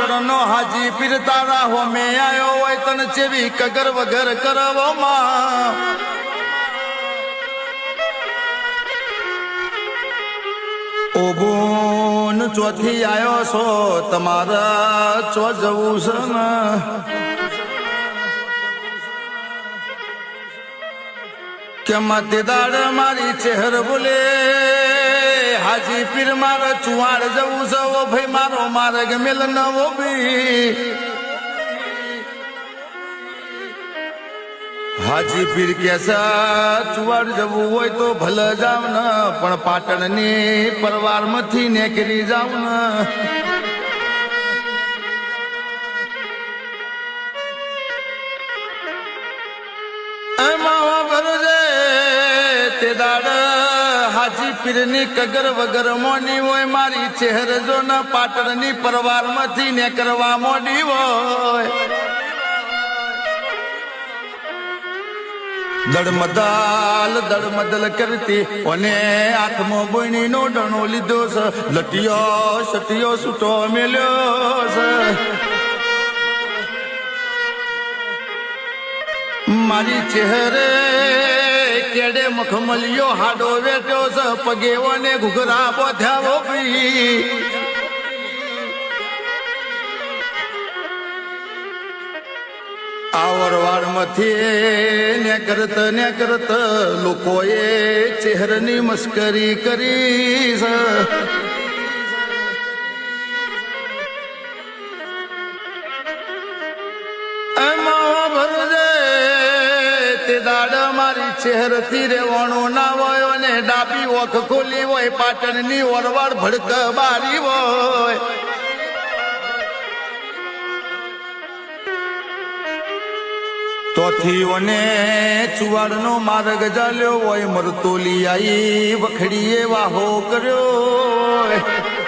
પાટણનો હાજી પીર તારા હોમે આયો હોય તન ચેવી કગર વગર કરવો માં ઓબોન ચોથી આયો છો તમારા ચો જવું છે ને કે મતે દાડ મારી ચહેર બોલે હાજી પીર મારો ચુવાડ જવું છે ઓ ભાઈ મારો માર્ગ મેલ નવો બી હાજી પીર કેસા ચુવાડ જવું હોય તો ભલે જાવ ને પણ પાટણની પરવારમાંથી નીકળી જાવ ને તે દાડ હાજી પીરની કગર વગર મોડી હોય મારી ચહેર જો ન પાટણની પરવારમાંથી નીકળવા મોડી હોય દડમદલ કરતી અને હાથમાં બોણીનો ડણો લીધો છે લટિયો સટિયો છૂટો મેલ્યો છે મારી ચહેરે કેડે મખમલિયો હાડો વેટ્યો છે પગેવોને ઘૂઘરા બોધ્યાવો પી આવરવાડમાંથી ને કરત લોકોએ ચહેરની મસ્કરી કરી છે દાડ મારી ચહેરથી રેવાણું ના હોય અને ડાબી ઓખ ખોલી હોય પાટણની ઓરવાડ ભડક બારી હોય તોથી ઓને ચુવાડનો માર્ગ ચાલ્યો હોય મરતોલી આઈ વખડીએ વાહો કર્યો